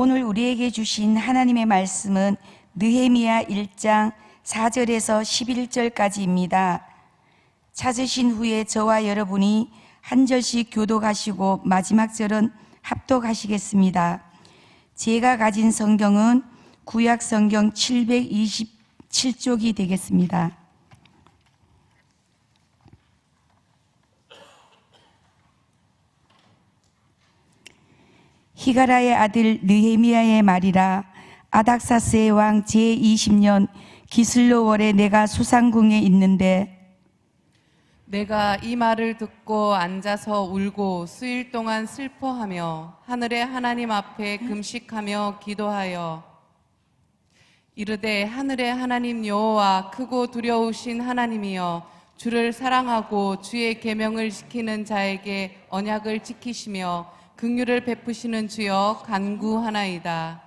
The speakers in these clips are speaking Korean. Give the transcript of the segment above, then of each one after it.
오늘 우리에게 주신 하나님의 말씀은 느헤미야 1장 4절에서 11절까지입니다. 찾으신 후에 저와 여러분이 한 절씩 교독하시고 마지막 절은 합독하시겠습니다. 제가 가진 성경은 구약 성경 727쪽이 되겠습니다. 히가라의 아들 느헤미야의 말이라. 아닥사스의 왕 제20년 기슬로월에 내가 수상궁에 있는데 내가 이 말을 듣고 앉아서 울고 수일 동안 슬퍼하며 하늘의 하나님 앞에 금식하며 기도하여 이르되 하늘의 하나님 여호와 크고 두려우신 하나님이여 주를 사랑하고 주의 계명을 지키는 자에게 언약을 지키시며 긍휼을 베푸시는 주여 간구하나이다.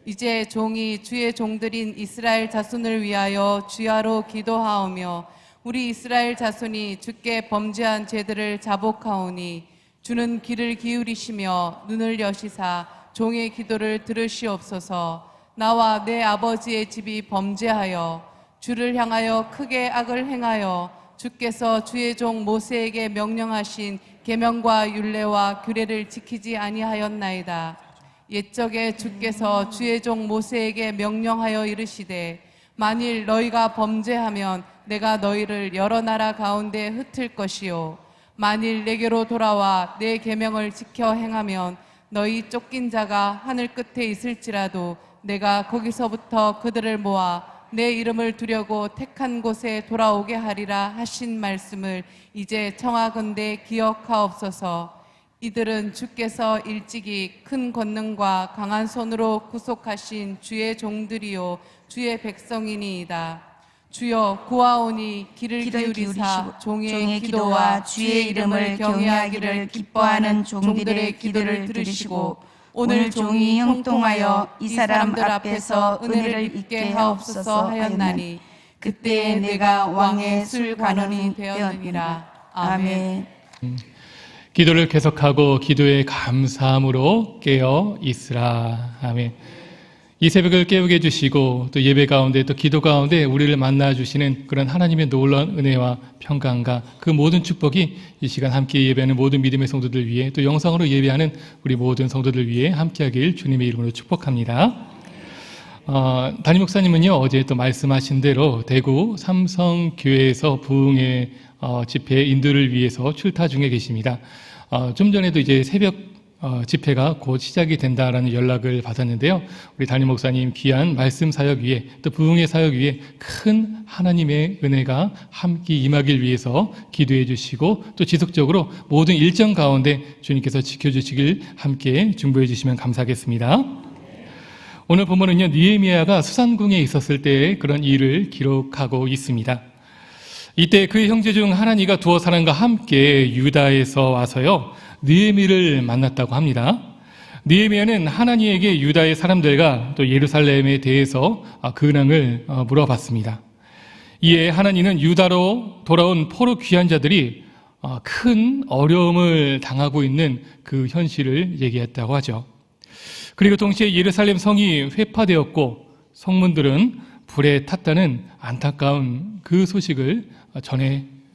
이제 종이 주의 종들인 이스라엘 자손을 위하여 주야로 기도하오며 우리 이스라엘 자손이 주께 범죄한 죄들을 자복하오니 주는 귀를 기울이시며 눈을 여시사 종의 기도를 들으시옵소서. 나와 내 아버지의 집이 범죄하여 주를 향하여 크게 악을 행하여 주께서 주의 종 모세에게 명령하신 계명과 율례와 규례를 지키지 아니하였나이다. 옛적에 주께서 주의 종 모세에게 명령하여 이르시되 만일 너희가 범죄하면 내가 너희를 여러 나라 가운데 흩을 것이요 만일 내게로 돌아와 내 계명을 지켜 행하면 너희 쫓긴 자가 하늘 끝에 있을지라도 내가 거기서부터 그들을 모아 내 이름을 두려고 택한 곳에 돌아오게 하리라 하신 말씀을 이제 청하건대 기억하옵소서. 이들은 주께서 일찍이 큰 권능과 강한 손으로 구속하신 주의 종들이요 주의 백성이니이다. 주여 구하오니 귀를 기울이사 종의 기도와 주의 이름을 경외하기를 기뻐하는 종들의 기도를 들으시고 오늘 종이 형통하여 이 사람들 앞에서 은혜를 입게 하옵소서 하였나니 그때에 내가 왕의 술관원이 되었느니라. 아멘. 기도를 계속하고 기도에 감사함으로 깨어 있으라. 아멘. 이 새벽을 깨우게 해주시고 또 예배 가운데 또 기도 가운데 우리를 만나주시는 그런 하나님의 놀라운 은혜와 평강과 그 모든 축복이 이 시간 함께 예배하는 모든 믿음의 성도들 위해 또 영상으로 예배하는 우리 모든 성도들 위해 함께하길 주님의 이름으로 축복합니다. 담임 목사님은요 어제 또 말씀하신 대로 대구 삼성교회에서 부흥의 집회 인도를 위해서 출타 중에 계십니다. 좀 전에도 이제 새벽 집회가 곧 시작이 된다라는 연락을 받았는데요. 우리 담임 목사님 귀한 말씀 사역 위에 또 부흥의 사역 위에 큰 하나님의 은혜가 함께 임하길 위해서 기도해 주시고 또 지속적으로 모든 일정 가운데 주님께서 지켜주시길 함께 중보해 주시면 감사하겠습니다. 오늘 본문은요 느헤미야가 수산궁에 있었을 때의 그런 일을 기록하고 있습니다. 이때 그의 형제 중 하나니가 두어 사람과 함께 유다에서 와서요 느헤미를 만났다고 합니다. 느헤미야는 하나니에게 유다의 사람들과 또 예루살렘에 대해서 근황을 물어봤습니다. 이에 하나니는 유다로 돌아온 포로 귀한 자들이 큰 어려움을 당하고 있는 그 현실을 얘기했다고 하죠. 그리고 동시에 예루살렘 성이 회파되었고 성문들은 불에 탔다는 안타까운 그 소식을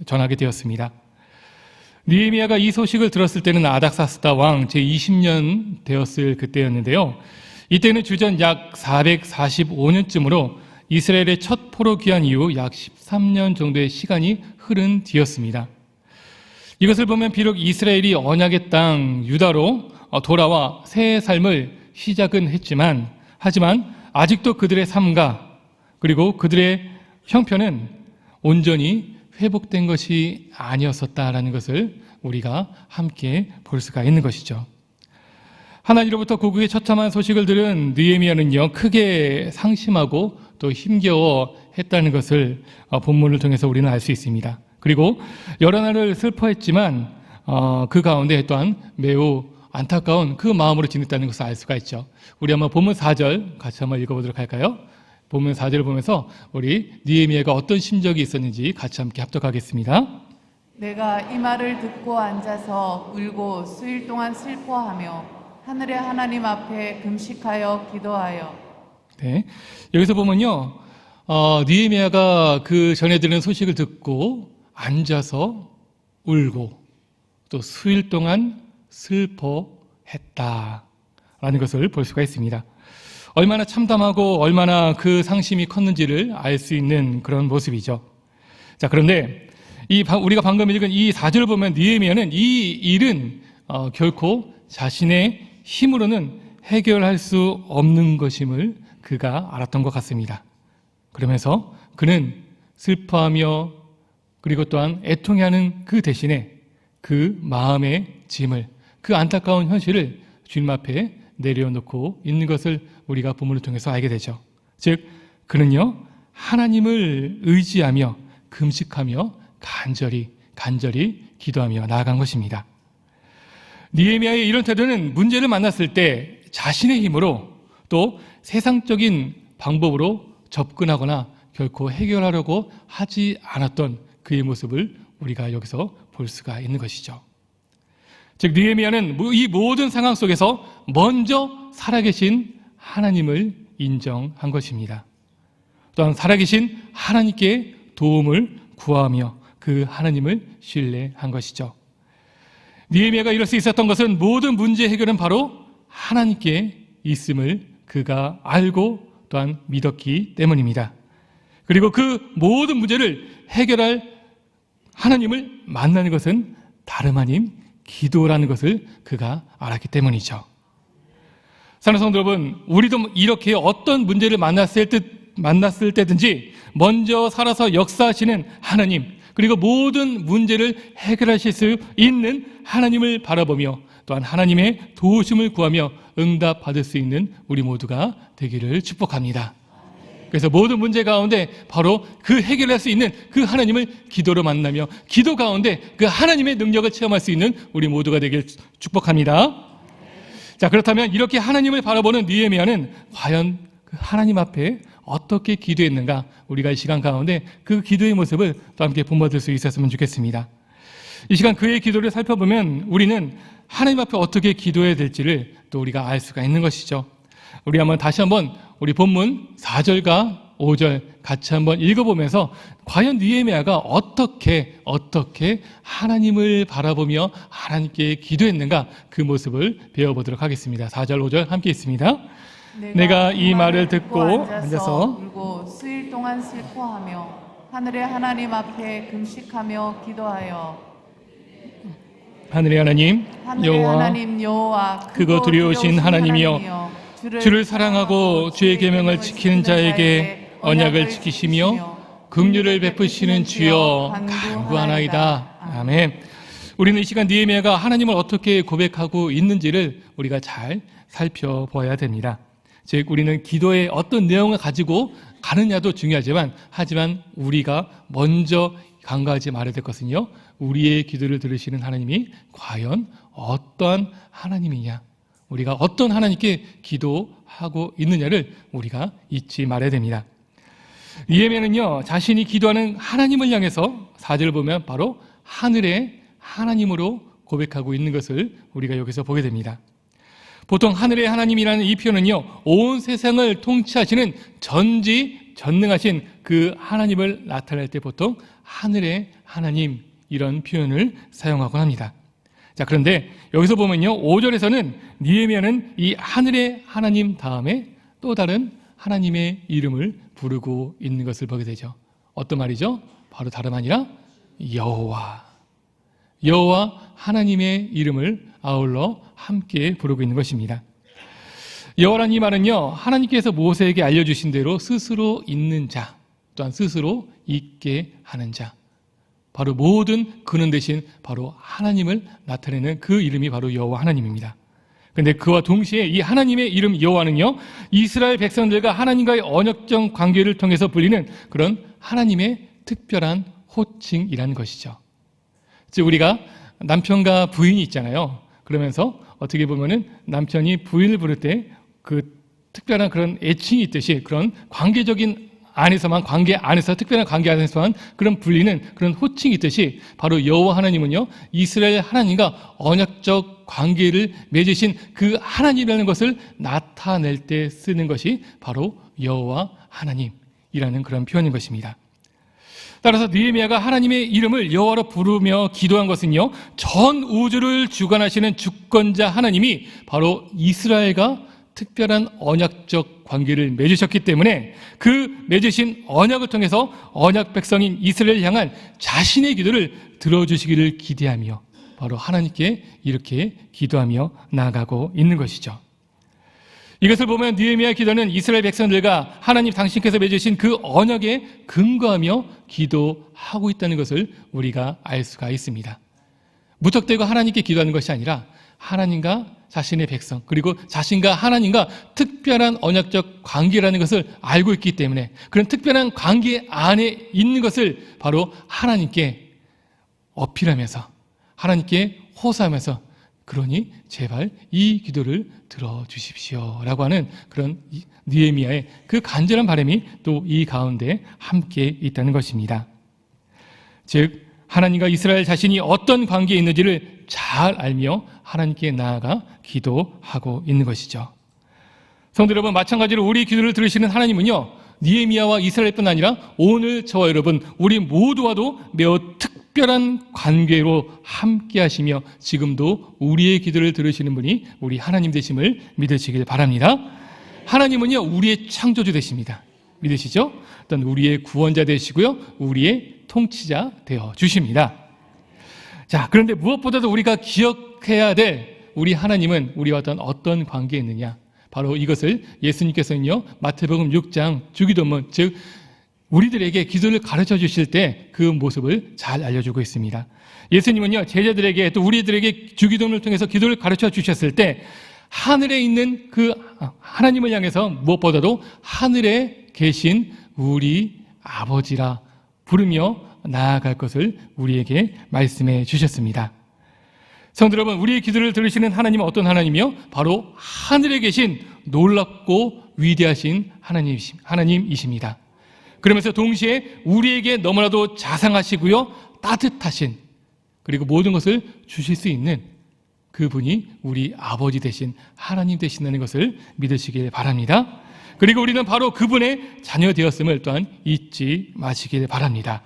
전하게 되었습니다. 느헤미야가 이 소식을 들었을 때는 아닥사스다 왕 제20년 되었을 그때였는데요. 이때는 주전 약 445년쯤으로 이스라엘의 첫 포로 귀환 이후 약 13년 정도의 시간이 흐른 뒤였습니다. 이것을 보면 비록 이스라엘이 언약의 땅 유다로 돌아와 새 삶을 시작은 했지만 하지만 아직도 그들의 삶과 그리고 그들의 형편은 온전히 회복된 것이 아니었었다라는 것을 우리가 함께 볼 수가 있는 것이죠. 하나님으로부터 고국의 처참한 소식을 들은 느헤미야는요 크게 상심하고 또 힘겨워했다는 것을 본문을 통해서 우리는 알 수 있습니다. 그리고 여러 날을 슬퍼했지만 그 가운데 또한 매우 안타까운 그 마음으로 지냈다는 것을 알 수가 있죠. 우리 한번 본문 4절 같이 한번 읽어보도록 할까요? 본문 4절을 보면서 우리 느헤미야가 어떤 심정이 있었는지 같이 함께 합독하겠습니다. 내가 이 말을 듣고 앉아서 울고 수일 동안 슬퍼하며 하늘의 하나님 앞에 금식하여 기도하여. 네. 여기서 보면요, 느헤미야가 그 전해 들은 소식을 듣고 앉아서 울고 또 수일 동안 슬퍼했다라는 것을 볼 수가 있습니다. 얼마나 참담하고 얼마나 그 상심이 컸는지를 알 수 있는 그런 모습이죠. 자, 그런데 우리가 방금 읽은 이 4절을 보면 느헤미야는 이 일은 결코 자신의 힘으로는 해결할 수 없는 것임을 그가 알았던 것 같습니다. 그러면서 그는 슬퍼하며 그리고 또한 애통해하는 그 대신에 그 마음의 짐을, 그 안타까운 현실을 주님 앞에 내려놓고 있는 것을 우리가 본문을 통해서 알게 되죠. 즉, 그는요, 하나님을 의지하며 금식하며 간절히 기도하며 나아간 것입니다. 느헤미야의 이런 태도는 문제를 만났을 때 자신의 힘으로 또 세상적인 방법으로 접근하거나 결코 해결하려고 하지 않았던 그의 모습을 우리가 여기서 볼 수가 있는 것이죠. 즉, 느헤미야는 이 모든 상황 속에서 먼저 살아계신 하나님을 인정한 것입니다. 또한 살아계신 하나님께 도움을 구하며 그 하나님을 신뢰한 것이죠. 느헤미야가 이럴 수 있었던 것은 모든 문제 해결은 바로 하나님께 있음을 그가 알고 또한 믿었기 때문입니다. 그리고 그 모든 문제를 해결할 하나님을 만나는 것은 다름 아닌 기도라는 것을 그가 알았기 때문이죠. 사랑하는 성도 여러분, 우리도 이렇게 어떤 문제를 만났을 때든지 먼저 살아서 역사하시는 하나님, 그리고 모든 문제를 해결하실 수 있는 하나님을 바라보며 또한 하나님의 도우심을 구하며 응답받을 수 있는 우리 모두가 되기를 축복합니다. 그래서 모든 문제 가운데 바로 그 해결할 수 있는 그 하나님을 기도로 만나며 기도 가운데 그 하나님의 능력을 체험할 수 있는 우리 모두가 되길 축복합니다. 자, 그렇다면 이렇게 하나님을 바라보는 느헤미야는 과연 그 하나님 앞에 어떻게 기도했는가, 우리가 이 시간 가운데 그 기도의 모습을 또 함께 본받을 수 있었으면 좋겠습니다. 이 시간 그의 기도를 살펴보면 우리는 하나님 앞에 어떻게 기도해야 될지를 또 우리가 알 수가 있는 것이죠. 우리 다시 한번 우리 본문 4절과 5절 같이 한번 읽어보면서 과연 느헤미야가 어떻게 하나님을 바라보며 하나님께 기도했는가, 그 모습을 배워보도록 하겠습니다. 4절 5절 함께 있습니다. 내가 이 말을 듣고 앉아서 울고 수일 동안 슬퍼하며 하늘의 하나님 앞에 금식하며 기도하여. 하늘의 하나님 여호와 크고 두려우신 하나님이여, 주를 사랑하고 주의 계명을 지키는 자에게 언약을 지키시며 긍휼을 베푸시는 주여 간구하나이다. 아멘. 우리는 이 시간 느헤미야가 하나님을 어떻게 고백하고 있는지를 우리가 잘 살펴봐야 됩니다. 즉, 우리는 기도의 어떤 내용을 가지고 가느냐도 중요하지만 하지만 우리가 먼저 간과하지 말아야 될 것은요, 우리의 기도를 들으시는 하나님이 과연 어떠한 하나님이냐, 우리가 어떤 하나님께 기도하고 있느냐를 우리가 잊지 말아야 됩니다. 느헤미야는요, 자신이 기도하는 하나님을 향해서 4절을 보면 바로 하늘의 하나님으로 고백하고 있는 것을 우리가 여기서 보게 됩니다. 보통 하늘의 하나님이라는 이 표현은요, 온 세상을 통치하시는 전지전능하신 그 하나님을 나타낼 때 보통 하늘의 하나님, 이런 표현을 사용하곤 합니다. 자, 그런데 여기서 보면요, 5절에서는 느헤미야는 이 하늘의 하나님 다음에 또 다른 하나님의 이름을 부르고 있는 것을 보게 되죠. 어떤 말이죠? 바로 다름 아니라 여호와 하나님의 이름을 아울러 함께 부르고 있는 것입니다. 여호와라는 이 말은요, 하나님께서 모세에게 알려주신 대로 스스로 있는 자, 또한 스스로 있게 하는 자, 바로 모든 근원 대신 바로 하나님을 나타내는 그 이름이 바로 여호와 하나님입니다. 그런데 그와 동시에 이 하나님의 이름 여호와는요, 이스라엘 백성들과 하나님과의 언약적 관계를 통해서 불리는 그런 하나님의 특별한 호칭이라는 것이죠. 즉, 우리가 남편과 부인이 있잖아요. 그러면서 어떻게 보면은 남편이 부인을 부를 때 그 특별한 그런 애칭이 있듯이 그런 관계적인 안에서만, 관계 안에서, 특별한 관계 안에서만 그런 불리는 그런 호칭이 있듯이 바로 여호와 하나님은요, 이스라엘 하나님과 언약적 관계를 맺으신 그 하나님이라는 것을 나타낼 때 쓰는 것이 바로 여호와 하나님이라는 그런 표현인 것입니다. 따라서 느헤미야가 하나님의 이름을 여호와로 부르며 기도한 것은요, 전 우주를 주관하시는 주권자 하나님이 바로 이스라엘과 특별한 언약적 관계를 맺으셨기 때문에 그 맺으신 언약을 통해서 언약 백성인 이스라엘을 향한 자신의 기도를 들어주시기를 기대하며 바로 하나님께 이렇게 기도하며 나아가고 있는 것이죠. 이것을 보면 느헤미야의 기도는 이스라엘 백성들과 하나님 당신께서 맺으신 그 언약에 근거하며 기도하고 있다는 것을 우리가 알 수가 있습니다. 무턱대고 하나님께 기도하는 것이 아니라 하나님과 자신의 백성, 그리고 자신과 하나님과 특별한 언약적 관계라는 것을 알고 있기 때문에 그런 특별한 관계 안에 있는 것을 바로 하나님께 어필하면서 하나님께 호소하면서 그러니 제발 이 기도를 들어주십시오 라고 하는 그런 느헤미야의 그 간절한 바람이 또 이 가운데 함께 있다는 것입니다. 즉 하나님과 이스라엘 자신이 어떤 관계에 있는지를 잘 알며 하나님께 나아가 기도하고 있는 것이죠. 성도 여러분, 마찬가지로 우리 기도를 들으시는 하나님은요, 느헤미야와 이스라엘뿐 아니라 오늘 저와 여러분 우리 모두와도 매우 특별한 관계로 함께 하시며 지금도 우리의 기도를 들으시는 분이 우리 하나님 되심을 믿으시길 바랍니다. 하나님은요, 우리의 창조주 되십니다. 믿으시죠? 어떤 우리의 구원자 되시고요, 우리의 통치자 되어 주십니다. 자, 그런데 무엇보다도 우리가 기억해야 될 우리 하나님은 우리와 어떤 관계에 있느냐, 바로 이것을 예수님께서는요, 마태복음 6장 주기도문, 즉 우리들에게 기도를 가르쳐 주실 때 그 모습을 잘 알려주고 있습니다. 예수님은요, 제자들에게 또 우리들에게 주기도문을 통해서 기도를 가르쳐 주셨을 때 하늘에 있는 그 하나님을 향해서 무엇보다도 하늘에 계신 우리 아버지라 부르며 나아갈 것을 우리에게 말씀해 주셨습니다. 성도 여러분, 우리의 기도를 들으시는 하나님은 어떤 하나님이요? 바로 하늘에 계신 놀랍고 위대하신 하나님이십니다. 그러면서 동시에 우리에게 너무나도 자상하시고요, 따뜻하신, 그리고 모든 것을 주실 수 있는 그분이 우리 아버지 되신 하나님 되신다는 것을 믿으시길 바랍니다. 그리고 우리는 바로 그분의 자녀 되었음을 또한 잊지 마시길 바랍니다.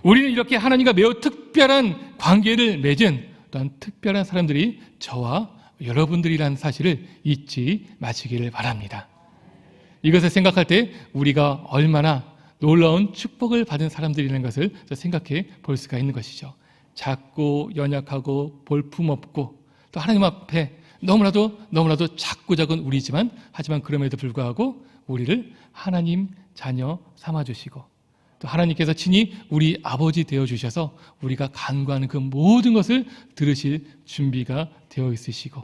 우리는 이렇게 하나님과 매우 특별한 관계를 맺은 또한 특별한 사람들이 저와 여러분들이라는 사실을 잊지 마시기를 바랍니다. 이것을 생각할 때 우리가 얼마나 놀라운 축복을 받은 사람들이라는 것을 생각해 볼 수가 있는 것이죠. 작고 연약하고 볼품없고 또 하나님 앞에 너무나도 작고 작은 우리지만 하지만 그럼에도 불구하고 우리를 하나님 자녀 삼아주시고 또 하나님께서 친히 우리 아버지 되어주셔서 우리가 간구하는 그 모든 것을 들으실 준비가 되어 있으시고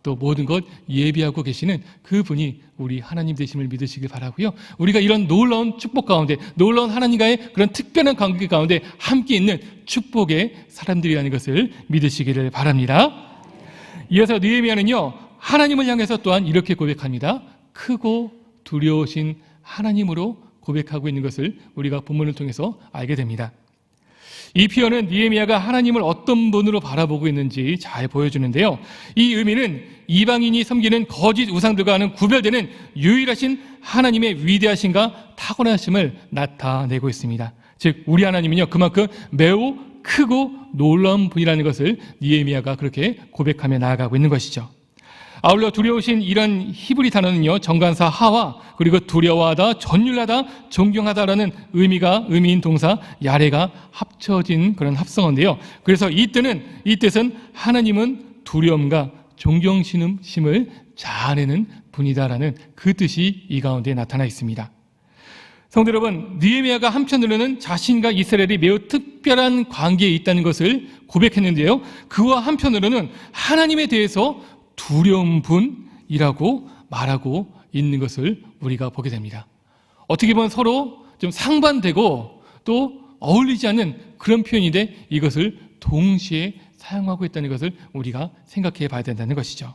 또 모든 것 예비하고 계시는 그분이 우리 하나님 되심을 믿으시길 바라고요. 우리가 이런 놀라운 축복 가운데, 놀라운 하나님과의 그런 특별한 관계 가운데 함께 있는 축복의 사람들이라는 것을 믿으시기를 바랍니다. 이어서 느헤미야는요, 하나님을 향해서 또한 이렇게 고백합니다. 크고 두려우신 하나님으로 고백하고 있는 것을 우리가 본문을 통해서 알게 됩니다. 이 표현은 느헤미야가 하나님을 어떤 분으로 바라보고 있는지 잘 보여주는데요. 이 의미는 이방인이 섬기는 거짓 우상들과는 구별되는 유일하신 하나님의 위대하심과 탁월하심을 나타내고 있습니다. 즉 우리 하나님은요, 그만큼 매우 크고 놀라운 분이라는 것을 느헤미야가 그렇게 고백하며 나아가고 있는 것이죠. 아울러 두려우신 이런 히브리 단어는요, 정관사 하와 그리고 두려워하다, 전율하다, 존경하다라는 의미인 동사 야레가 합쳐진 그런 합성어인데요. 그래서 이 뜻은 하나님은 두려움과 존경심을 자아내는 분이다라는 그 뜻이 이 가운데 나타나 있습니다. 성도 여러분, 느헤미야가 한편으로는 자신과 이스라엘이 매우 특별한 관계에 있다는 것을 고백했는데요, 그와 한편으로는 하나님에 대해서 두려운 분이라고 말하고 있는 것을 우리가 보게 됩니다. 어떻게 보면 서로 좀 상반되고 또 어울리지 않는 그런 표현인데 이것을 동시에 사용하고 있다는 것을 우리가 생각해 봐야 된다는 것이죠.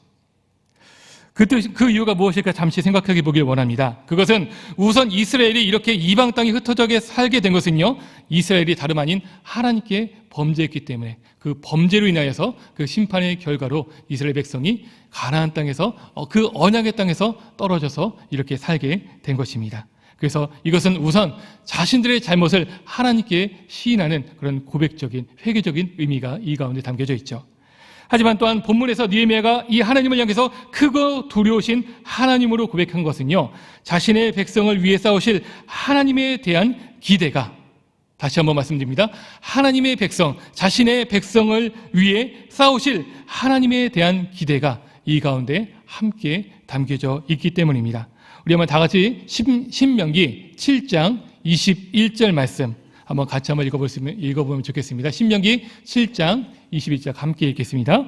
그 이유가 무엇일까 잠시 생각해 보길 원합니다. 그것은 우선 이스라엘이 이렇게 이방 땅에 흩어져 살게 된 것은요, 이스라엘이 다름 아닌 하나님께 범죄했기 때문에 그 범죄로 인하여서 그 심판의 결과로 이스라엘 백성이 가나안 땅에서 그 언약의 땅에서 떨어져서 이렇게 살게 된 것입니다. 그래서 이것은 우선 자신들의 잘못을 하나님께 시인하는 그런 고백적인 회개적인 의미가 이 가운데 담겨져 있죠. 하지만 또한 본문에서 느헤미야가 이 하나님을 향해서 크고 두려우신 하나님으로 고백한 것은요, 자신의 백성을 위해 싸우실 하나님에 대한 기대가, 다시 한번 말씀드립니다. 하나님의 백성, 자신의 백성을 위해 싸우실 하나님에 대한 기대가 이 가운데 함께 담겨져 있기 때문입니다. 우리 한번 다 같이 신명기 7장 21절 말씀 한번 같이 한번 읽어보면 좋겠습니다. 신명기 7장 21절 함께 읽겠습니다.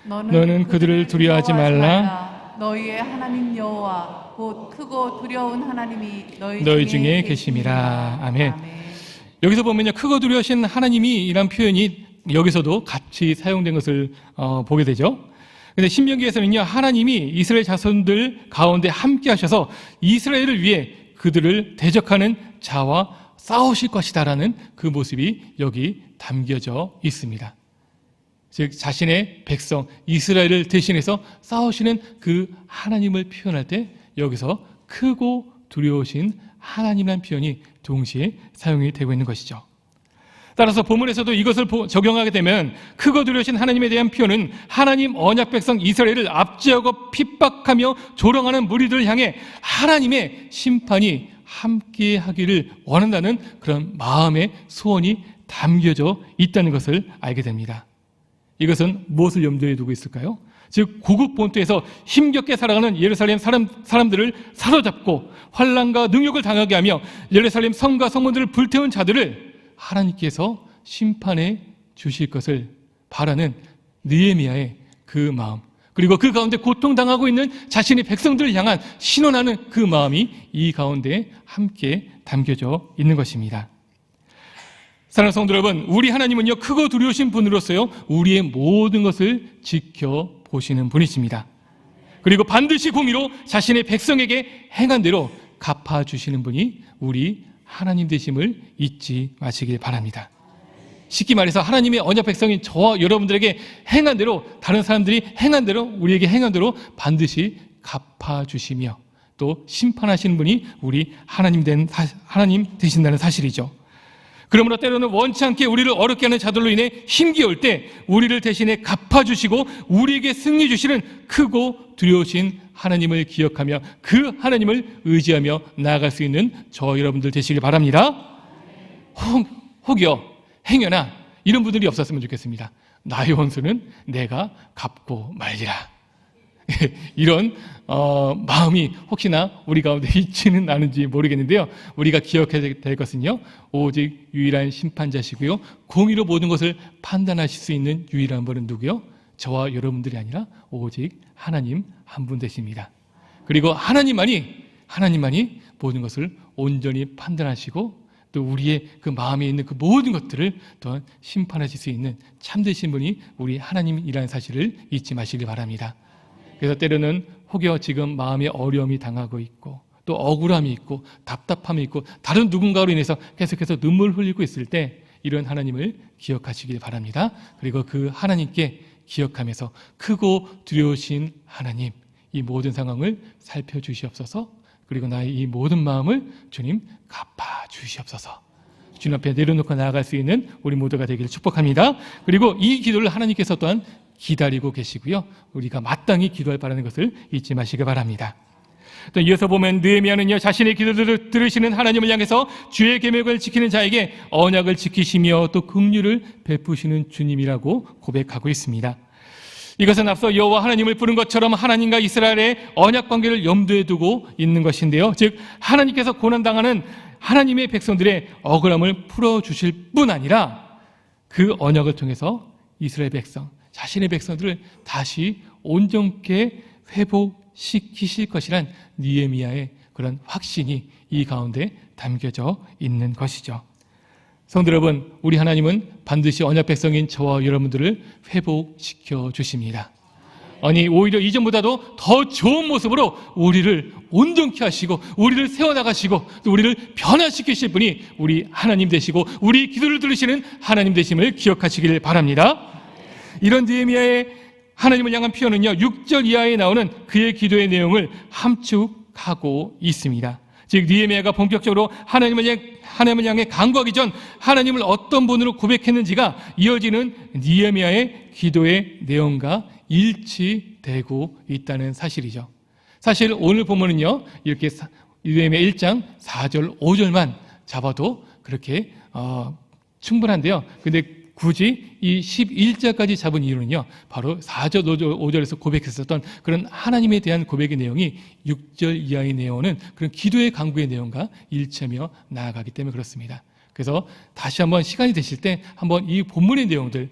너는 그들을 두려워하지 말라. 너희의 하나님 여호와 곧 크고 두려운 하나님이 너희 중에 계심이라. 아멘. 여기서 보면요, 크고 두려우신 하나님이 이란 표현이 여기서도 같이 사용된 것을 보게 되죠. 근데 신명기에서는요, 하나님이 이스라엘 자손들 가운데 함께 하셔서 이스라엘을 위해 그들을 대적하는 자와 싸우실 것이다라는 그 모습이 여기 담겨져 있습니다. 즉 자신의 백성 이스라엘을 대신해서 싸우시는 그 하나님을 표현할 때 여기서 크고 두려우신 하나님이라는 표현이 동시에 사용이 되고 있는 것이죠. 따라서 본문에서도 이것을 적용하게 되면 크고 두려우신 하나님에 대한 표현은 하나님 언약 백성 이스라엘을 압제하고 핍박하며 조롱하는 무리들을 향해 하나님의 심판이 함께 하기를 원한다는 그런 마음의 소원이 담겨져 있다는 것을 알게 됩니다. 이것은 무엇을 염두에 두고 있을까요? 즉 고국 본토에서 힘겹게 살아가는 예루살렘 사람들을 사로잡고 환난과 능욕을 당하게 하며 예루살렘 성과 성문들을 불태운 자들을 하나님께서 심판해 주실 것을 바라는 느헤미야의 그 마음, 그리고 그 가운데 고통당하고 있는 자신의 백성들을 향한 신원하는 그 마음이 이 가운데 함께 담겨져 있는 것입니다. 사랑하는 성도 여러분, 우리 하나님은요, 크고 두려우신 분으로서요, 우리의 모든 것을 지켜보시는 분이십니다. 그리고 반드시 공의로 자신의 백성에게 행한 대로 갚아주시는 분이 우리 하나님 되심을 잊지 마시길 바랍니다. 쉽게 말해서 하나님의 언약 백성인 저와 여러분들에게 행한 대로, 다른 사람들이 행한 대로, 우리에게 행한 대로 반드시 갚아주시며 또 심판하시는 분이 우리 하나님 되신다는 사실이죠. 그러므로 때로는 원치 않게 우리를 어렵게 하는 자들로 인해 힘겨울 때 우리를 대신에 갚아주시고 우리에게 승리 주시는 크고 두려우신 하나님을 기억하며 그 하나님을 의지하며 나아갈 수 있는 저 여러분들 되시길 바랍니다. 혹여 행여나 이런 분들이 없었으면 좋겠습니다. 나의 원수는 내가 갚고 말리라. 이런 마음이 혹시나 우리 가운데 있지는 않은지 모르겠는데요, 우리가 기억해야 될 것은요, 오직 유일한 심판자시고요, 공의로 모든 것을 판단하실 수 있는 유일한 분은 누구요? 저와 여러분들이 아니라 오직 하나님 한 분 되십니다. 그리고 하나님만이 모든 것을 온전히 판단하시고 또 우리의 그 마음에 있는 그 모든 것들을 또한 심판하실 수 있는 참되신 분이 우리 하나님이라는 사실을 잊지 마시길 바랍니다. 그래서 때로는 혹여 지금 마음에 어려움이 당하고 있고 또 억울함이 있고 답답함이 있고 다른 누군가로 인해서 계속해서 눈물 흘리고 있을 때 이런 하나님을 기억하시길 바랍니다. 그리고 그 하나님께 기억하면서 크고 두려우신 하나님, 이 모든 상황을 살펴주시옵소서. 그리고 나의 이 모든 마음을 주님 갚아주시옵소서. 주님 앞에 내려놓고 나아갈 수 있는 우리 모두가 되기를 축복합니다. 그리고 이 기도를 하나님께서 또한 기다리고 계시고요, 우리가 마땅히 기도할 바라는 것을 잊지 마시기 바랍니다. 또 이어서 보면 느헤미야는요, 자신의 기도를 들으시는 하나님을 향해서 주의 계명을 지키는 자에게 언약을 지키시며 또 긍휼을 베푸시는 주님이라고 고백하고 있습니다. 이것은 앞서 여호와 하나님을 부른 것처럼 하나님과 이스라엘의 언약 관계를 염두에 두고 있는 것인데요, 즉 하나님께서 고난당하는 하나님의 백성들의 억울함을 풀어주실 뿐 아니라 그 언약을 통해서 이스라엘 백성, 자신의 백성들을 다시 온전케 회복시키실 것이란 느헤미야의 그런 확신이 이 가운데 담겨져 있는 것이죠. 성도 여러분, 우리 하나님은 반드시 언약 백성인 저와 여러분들을 회복시켜 주십니다. 아니 오히려 이전보다도 더 좋은 모습으로 우리를 온전케 하시고 우리를 세워나가시고 또 우리를 변화시키실 분이 우리 하나님 되시고 우리 기도를 들으시는 하나님 되심을 기억하시길 바랍니다. 이런 느헤미야의 하나님을 향한 표현은요 6절 이하에 나오는 그의 기도의 내용을 함축하고 있습니다. 즉 느헤미야가 본격적으로 하나님을 향해 간구하기 전 하나님을 어떤 분으로 고백했는지가 이어지는 느헤미야의 기도의 내용과 일치되고 있다는 사실이죠. 사실 오늘 본문은요 이렇게 느헤미야 1장 4절 5절만 잡아도 그렇게 충분한데요. 근데 굳이 이 11절까지 잡은 이유는요 바로 4절 5절에서 고백했었던 그런 하나님에 대한 고백의 내용이 6절 이하의 내용은 그런 기도의 간구의 내용과 일치하며 나아가기 때문에 그렇습니다. 그래서 다시 한번 시간이 되실 때 한번 이 본문의 내용들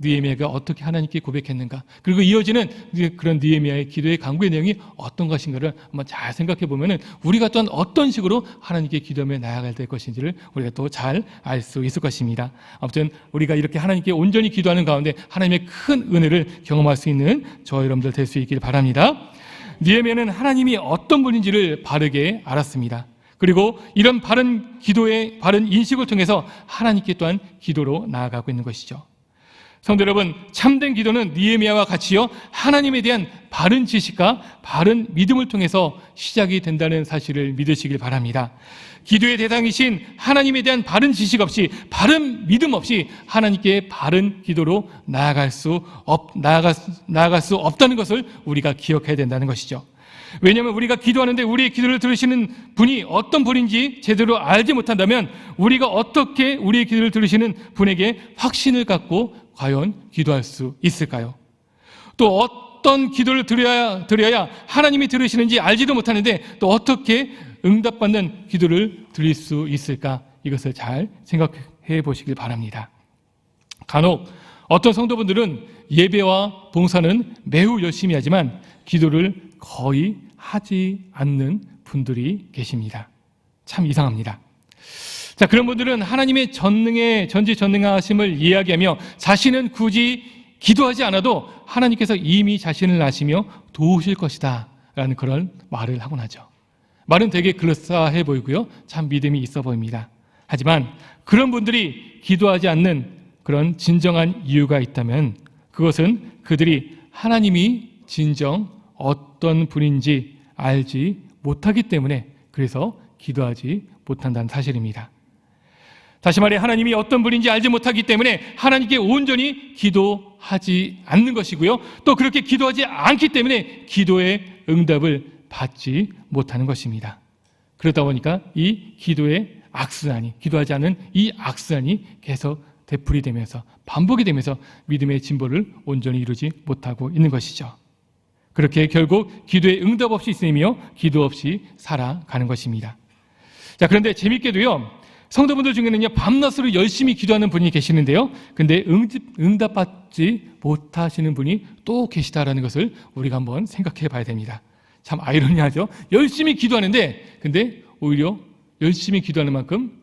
느헤미야가 어떻게 하나님께 고백했는가 그리고 이어지는 그런 느헤미야의 기도의 간구의 내용이 어떤 것인가를 한번 잘 생각해 보면은 우리가 또한 어떤 식으로 하나님께 기도하며 나아갈 될 것인지를 우리가 또 잘 알 수 있을 것입니다. 아무튼 우리가 이렇게 하나님께 온전히 기도하는 가운데 하나님의 큰 은혜를 경험할 수 있는 저와 여러분들 될 수 있길 바랍니다. 느헤미야는 하나님이 어떤 분인지를 바르게 알았습니다. 그리고 이런 바른 기도의 바른 인식을 통해서 하나님께 또한 기도로 나아가고 있는 것이죠. 성도 여러분, 참된 기도는 느헤미야와 같이요 하나님에 대한 바른 지식과 바른 믿음을 통해서 시작이 된다는 사실을 믿으시길 바랍니다. 기도의 대상이신 하나님에 대한 바른 지식 없이 바른 믿음 없이 하나님께 바른 기도로 나아갈 수 없다는 것을 우리가 기억해야 된다는 것이죠. 왜냐하면 우리가 기도하는데 우리의 기도를 들으시는 분이 어떤 분인지 제대로 알지 못한다면 우리가 어떻게 우리의 기도를 들으시는 분에게 확신을 갖고 과연 기도할 수 있을까요? 또 어떤 기도를 드려야 하나님이 들으시는지 알지도 못하는데 또 어떻게 응답받는 기도를 드릴 수 있을까? 이것을 잘 생각해 보시길 바랍니다. 간혹 어떤 성도분들은 예배와 봉사는 매우 열심히 하지만 기도를 거의 하지 않는 분들이 계십니다. 참 이상합니다. 자, 그런 분들은 하나님의 전지전능하심을 이야기하며 자신은 굳이 기도하지 않아도 하나님께서 이미 자신을 아시며 도우실 것이다 라는 그런 말을 하곤 하죠. 말은 되게 그럴싸해 보이고요 참 믿음이 있어 보입니다. 하지만 그런 분들이 기도하지 않는 그런 진정한 이유가 있다면 그것은 그들이 하나님이 진정 어떤 분인지 알지 못하기 때문에 그래서 기도하지 못한다는 사실입니다. 다시 말해 하나님이 어떤 분인지 알지 못하기 때문에 하나님께 온전히 기도하지 않는 것이고요 또 그렇게 기도하지 않기 때문에 기도의 응답을 받지 못하는 것입니다. 그러다 보니까 이 기도의 악순환이 기도하지 않은 이 악순환이 계속 되풀이되면서 반복이 되면서 믿음의 진보를 온전히 이루지 못하고 있는 것이죠. 그렇게 결국 기도의 응답 없이 있으며 기도 없이 살아가는 것입니다. 자, 그런데 재밌게도요 성도분들 중에는요 밤낮으로 열심히 기도하는 분이 계시는데요 근데 응답받지 못하시는 분이 또 계시다라는 것을 우리가 한번 생각해 봐야 됩니다. 참 아이러니하죠. 열심히 기도하는데 근데 오히려 열심히 기도하는 만큼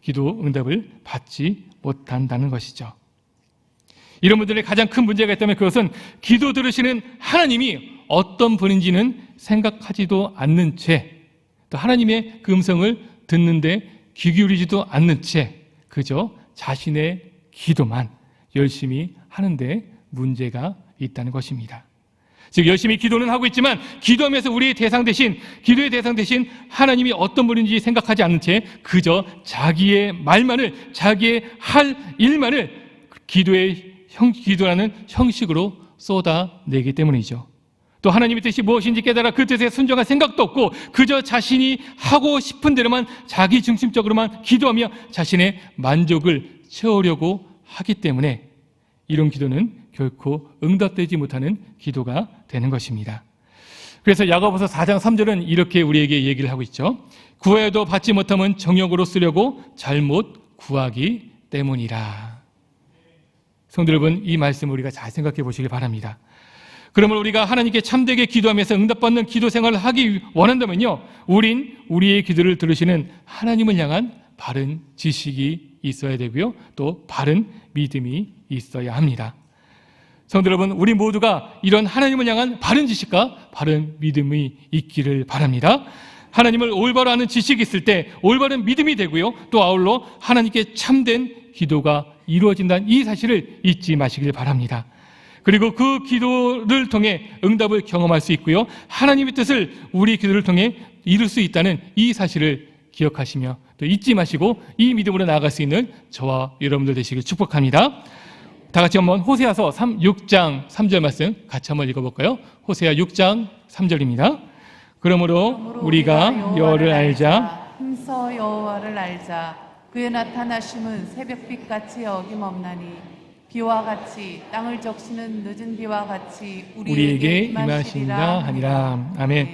기도 응답을 받지 못한다는 것이죠. 이런 분들의 가장 큰 문제가 있다면 그것은 기도 들으시는 하나님이 어떤 분인지는 생각하지도 않는 채 또 하나님의 그 음성을 듣는데 귀 기울이지도 않는 채 그저 자신의 기도만 열심히 하는데 문제가 있다는 것입니다. 즉 열심히 기도는 하고 있지만 기도하면서 우리의 기도의 대상 대신 하나님이 어떤 분인지 생각하지 않는 채 그저 자기의 말만을 자기의 할 일만을 기도라는 형식으로 쏟아내기 때문이죠. 또 하나님의 뜻이 무엇인지 깨달아 그 뜻에 순종할 생각도 없고 그저 자신이 하고 싶은 대로만 자기 중심적으로만 기도하며 자신의 만족을 채우려고 하기 때문에 이런 기도는 결코 응답되지 못하는 기도가 되는 것입니다. 그래서 야고보서 4장 3절은 이렇게 우리에게 얘기를 하고 있죠. 구해도 받지 못하면 정욕으로 쓰려고 잘못 구하기 때문이라. 성도 여러분, 이 말씀을 우리가 잘 생각해 보시길 바랍니다. 그러면 우리가 하나님께 참되게 기도하면서 응답받는 기도 생활을 하기 원한다면요 우린 우리의 기도를 들으시는 하나님을 향한 바른 지식이 있어야 되고요 또 바른 믿음이 있어야 합니다. 성도 여러분, 우리 모두가 이런 하나님을 향한 바른 지식과 바른 믿음이 있기를 바랍니다. 하나님을 올바로 아는 지식이 있을 때 올바른 믿음이 되고요, 또 아울러 하나님께 참된 기도가 이루어진다는 이 사실을 잊지 마시길 바랍니다. 그리고 그 기도를 통해 응답을 경험할 수 있고요, 하나님의 뜻을 우리 기도를 통해 이룰 수 있다는 이 사실을 기억하시며 또 잊지 마시고 이 믿음으로 나아갈 수 있는 저와 여러분들 되시길 축복합니다. 다 같이 한번 호세아서 6장 3절 말씀 같이 한번 읽어볼까요? 호세아 6장 3절입니다. 그러므로 우리가 여호와를 알자. 힘써 여호와를 알자. 그의 나타나심은 새벽빛같이 어김없나니 비와 같이 땅을 적시는 늦은 비와 같이 우리에게 임하시리라 하니라. 아멘.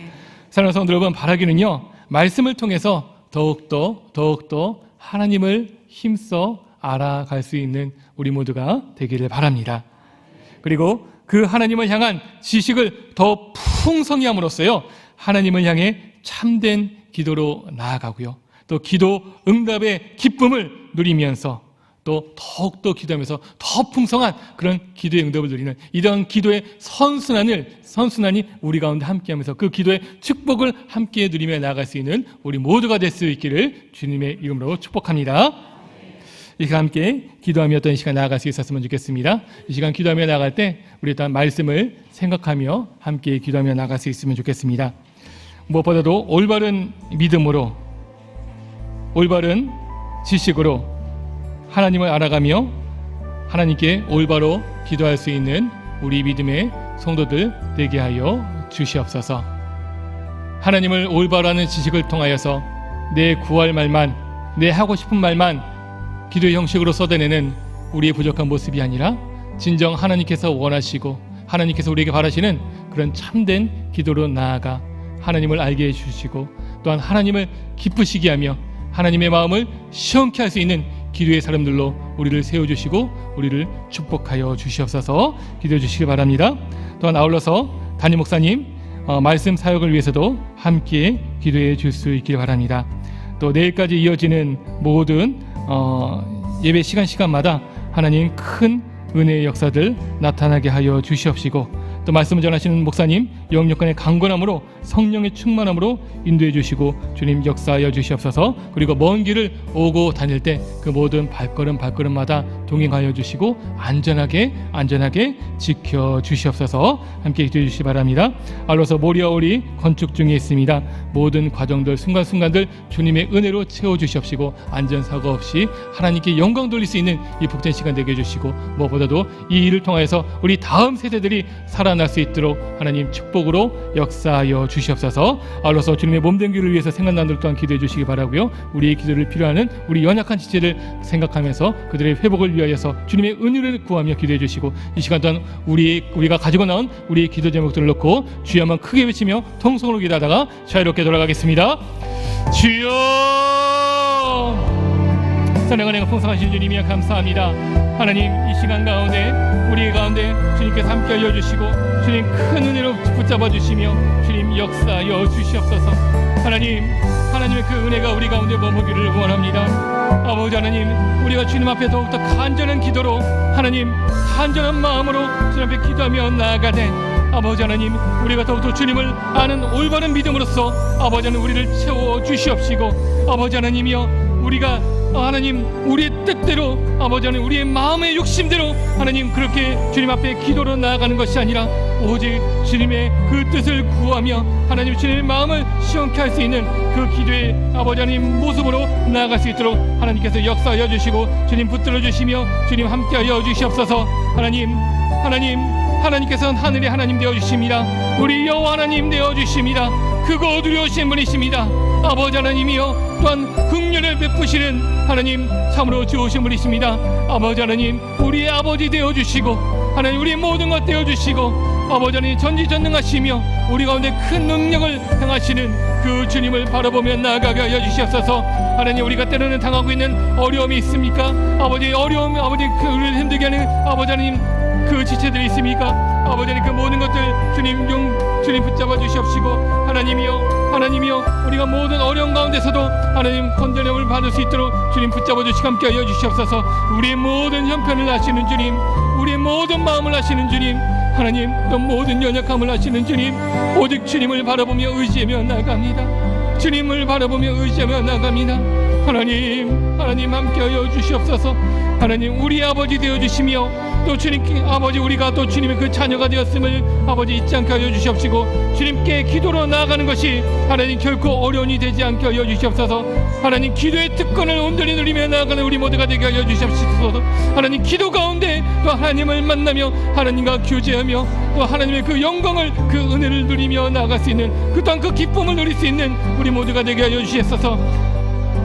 사랑하는 성도 여러분, 바라기는요, 말씀을 통해서 더욱더 하나님을 힘써 알아갈 수 있는 우리 모두가 되기를 바랍니다. 그리고 그 하나님을 향한 지식을 더 풍성히 함으로써요, 하나님을 향해 참된 기도로 나아가고요, 또 기도 응답의 기쁨을 누리면서 또 더욱더 기도하면서 더 풍성한 그런 기도의 응답을 누리는 이런 기도의 선순환이 우리 가운데 함께하면서 그 기도의 축복을 함께 누리며 나아갈 수 있는 우리 모두가 될 수 있기를 주님의 이름으로 축복합니다. 이 시간 함께 기도하며 어떤 시간 나아갈 수 있었으면 좋겠습니다. 이 시간 기도하며 나아갈 때 우리 일단 말씀을 생각하며 함께 기도하며 나아갈 수 있으면 좋겠습니다. 무엇보다도 올바른 믿음으로, 올바른 지식으로 하나님을 알아가며 하나님께 올바로 기도할 수 있는 우리 믿음의 성도들 되게 하여 주시옵소서. 하나님을 올바로 하는 지식을 통하여서 내 구할 말만, 내 하고 싶은 말만 기도의 형식으로 쏟아내는 우리의 부족한 모습이 아니라 진정 하나님께서 원하시고 하나님께서 우리에게 바라시는 그런 참된 기도로 나아가 하나님을 알게 해주시고 또한 하나님을 기쁘시게 하며 하나님의 마음을 시원케 할 수 있는 기도의 사람들로 우리를 세워주시고 우리를 축복하여 주시옵소서. 기도해 주시기 바랍니다. 또한 아울러서 담임 목사님 말씀 사역을 위해서도 함께 기도해 줄 수 있길 바랍니다. 또 내일까지 이어지는 모든 예배 시간마다 하나님 큰 은혜의 역사들 나타나게 하여 주시옵시고 또 말씀을 전하시는 목사님 영육간의 강건함으로 성령의 충만함으로 인도해 주시고 주님 역사하여 주시옵소서. 그리고 먼 길을 오고 다닐 때 그 모든 발걸음마다 동행하여 주시고 안전하게 지켜 주시옵소서. 함께 기도해 주시기 바랍니다. 아울러서 모리와 오리 건축 중에 있습니다. 모든 과정들 순간순간들 주님의 은혜로 채워 주시옵시고 안전사고 없이 하나님께 영광 돌릴 수 있는 이 복된 시간 되게 해주시고 무엇보다도 이 일을 통하여서 우리 다음 세대들이 살아날 수 있도록 하나님 축복으로 역사하여 주시옵소서. 아울러서 주님의 몸된 길을 위해서 생각나는 들 또한 기도해 주시기 바라고요. 우리의 기도를 필요하는 우리 연약한 지체를 생각하면서 그들의 회복을 위하여서 주님의 은혜를 구하며 기도해 주시고 이 시간 동안 우리가 가지고 나온 우리의 기도 제목들을 놓고 주여 한번 크게 외치며 통성으로 기도하다가 자유롭게 돌아가겠습니다. 주여, 사랑하는 풍성하신 주님이여 감사합니다. 하나님 이 시간 가운데 우리 가운데 주님께서 함께 알려주시고 주님 큰 은혜로 붙잡아 주시며 주님 역사하여 주시옵소서. 하나님의 그 은혜가 우리 가운데 머무기를 원합니다. 아버지 하나님, 우리가 주님 앞에 더욱더 간절한 기도로 하나님 간절한 마음으로 주님 앞에 기도하며 나아가되 아버지 하나님, 우리가 더욱더 주님을 아는 올바른 믿음으로써 아버지 하나님 우리를 채워 주시옵시고 아버지 하나님이여 우리가 하나님 우리의 뜻대로 아버지 하나님 우리의 마음의 욕심대로 하나님 그렇게 주님 앞에 기도로 나아가는 것이 아니라 오직 주님의 그 뜻을 구하며 하나님 주님의 마음을 시원케 할 수 있는 그 기도의 아버지 하나님 모습으로 나아갈 수 있도록 하나님께서 역사하여 주시고 주님 붙들어 주시며 주님 함께하여 주시옵소서. 하나님께서는 하늘의 하나님 되어 주십니다. 우리 여호와 하나님 되어 주십니다. 크고 두려우신 분이십니다. 아버지 하나님이여 또한 긍휼을 베푸시는 하나님 참으로 좋으신 분이십니다. 아버지 하나님 우리의 아버지 되어 주시고 하나님 우리의 모든 것 되어 주시고 아버지 하나님 전지전능하시며 우리 가운데 큰 능력을 행하시는 그 주님을 바라보며 나아가게 하여 주시옵소서. 하나님 우리가 때로는 당하고 있는 어려움이 있습니까? 아버지 어려움 아버지 그를 힘들게 하는 아버지 하나님 그 지체들이 있습니까? 아버지 하나님 그 모든 것들 주님 붙잡아 주시옵시고 하나님이여 우리가 모든 어려움 가운데서도 하나님 건전함을 받을 수 있도록 주님 붙잡아 주시고 함께 하여 주시옵소서. 우리의 모든 형편을 아시는 주님, 우리의 모든 모든 마음을 아시는 주님, 하나님 또 모든 연약함을 아시는 주님, 오직 주님을 바라보며 의지하며 나아갑니다. 주님을 바라보며 의지하며 나아갑니다. 하나님 함께하여 주시옵소서. 하나님 우리 아버지 되어주시며 또 주님 아버지 우리가 또 주님의 그 자녀가 되었음을 아버지 잊지 않게 하여 주시옵시고, 주님께 기도로 나아가는 것이 하나님 결코 어려운 일이 되지 않게 하여 주시옵소서. 하나님 기도의 특권을 온전히 누리며 나아가는 우리 모두가 되게 하여 주시옵소서. 하나님 기도 가운데 또 하나님을 만나며 하나님과 교제하며 또 하나님의 그 영광을, 그 은혜를 누리며 나아갈 수 있는 그 또한 그 기쁨을 누릴 수 있는 우리 모두가 되게 하여 주시옵소서.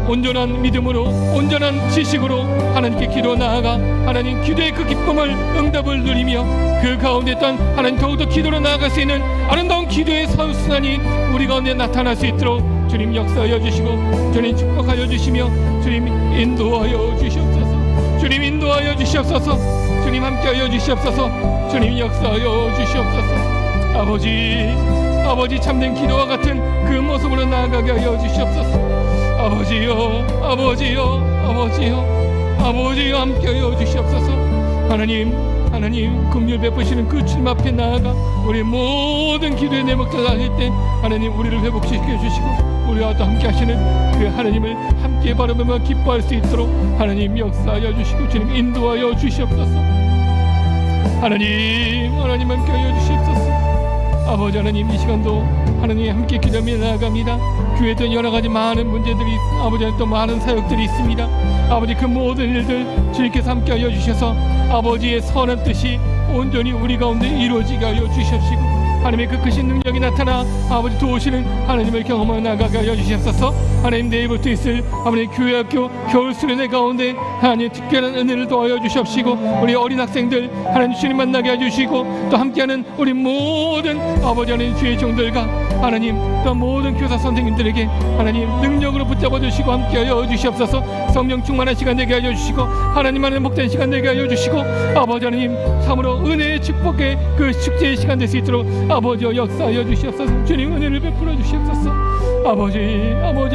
온전한 믿음으로 온전한 지식으로 하나님께 기도 나아가 하나님 기도의 그 기쁨을, 응답을 누리며 그 가운데 또한 하나님 더욱더 기도로 나아갈 수 있는 아름다운 기도의 선순환이 우리 가운데 나타날 수 있도록 주님 역사하여 주시고 주님 축복하여 주시며 주님 인도하여 주시옵소서. 주님 인도하여 주시옵소서. 주님 함께하여 주시옵소서. 주님 역사하여 주시옵소서. 아버지 참된 기도와 같은 그 모습으로 나아가게 하여 주시옵소서. 아버지여 함께하여 주시옵소서. 하나님 긍휼 베푸시는 그 주님 앞에 나아가 우리 모든 기도의 내목들 하실 때 하나님 우리를 회복시켜 주시고 우리와 또 함께 하시는 그 하나님을 함께 바라보며 기뻐할 수 있도록 하나님 역사하여 주시고 주님 인도하여 주시옵소서. 하나님 함께하여 주시옵소서. 아버지 하나님 이 시간도 하나님 함께 기도하며 나아갑니다. 교회도 여러 가지 많은 문제들이 아버지 또 많은 사역들이 있습니다. 아버지 그 모든 일들 주님께서 함께하여 주셔서 아버지의 선한 뜻이 온전히 우리 가운데 이루어지게 하여 주시옵시고 하나님의 그 크신 능력이 나타나 아버지 도우시는 하나님을 경험하여 나가게 하여 주시옵소서. 하나님 내일부터 있을 아버지 교회학교 겨울 수련회 가운데 하나님 특별한 은혜를 도와여 주시옵시고 우리 어린 학생들 하나님 주님 만나게 해주시고 또 함께하는 우리 모든 아버지 하나님 주의 종들과 하나님 또 모든 교사 선생님들에게 하나님 능력으로 붙잡아 주시고 함께하여 주시옵소서. 성령 충만한 시간 되게 하여 주시고 하나님만의 복된 시간 되게 하여 주시고 아버지 하나님 참으로 은혜의 축복의 그 축제의 시간 될 수 있도록 아버지여 역사하여 주시옵소서. 주님 은혜를 베풀어 주시옵소서. 아버지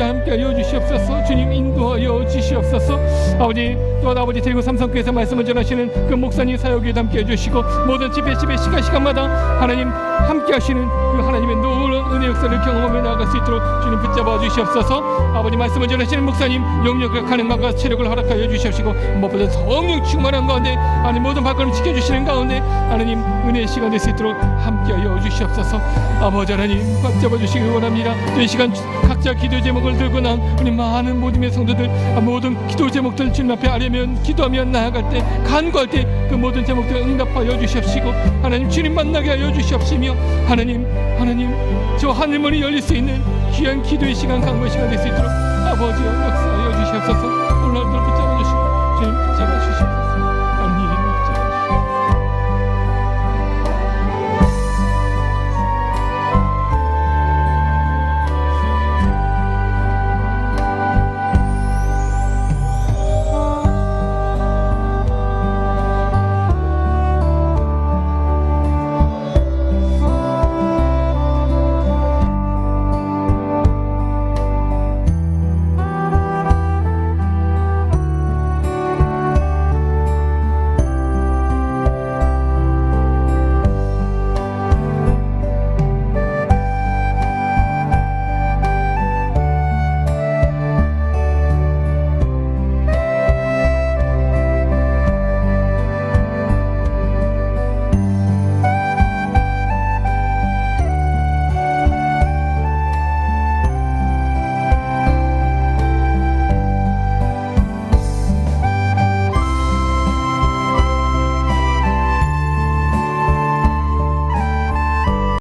함께하여 주시옵소서. 주님 인도하여 주시옵소서. 아버지 대구 삼성교회에서 말씀을 전하시는 그 목사님 사역에 함께해 주시고 모든 집회 시간마다 하나님 함께하시는 그 하나님의 놀라운 은혜 역사를 경험하며 나아갈 수 있도록 주님 붙잡아 주시옵소서. 아버지 말씀을 전하시는 목사님 영역과 가능함과 체력을 허락하여 주시옵시고 무엇보다 성령 충만한 가운데 하나님 모든 발걸음 지켜주시는 가운데 하나님 은혜의 시간 될 수 있도록 함께하여 주시옵소서. 아버지 하나님 붙잡아 주시기 원합니다. 이 시간 각자 기도 제목을 들고 난 우리 많은 모둠의 성도들 모든 기도 제목들 주님 앞에 아뢰면 기도하며 나아갈 때 간구할 때 그 모든 제목들 응답하여 주시옵시고 하나님 주님 만나게 하여 주시옵시며 하나님 저 하늘문이 열릴 수 있는 귀한 기도의 시간 강구의 시간 될 수 있도록 아버지여 역사하여 주시옵소서. 오늘도 붙잡아 주시고 주님 붙잡아 주시옵소서.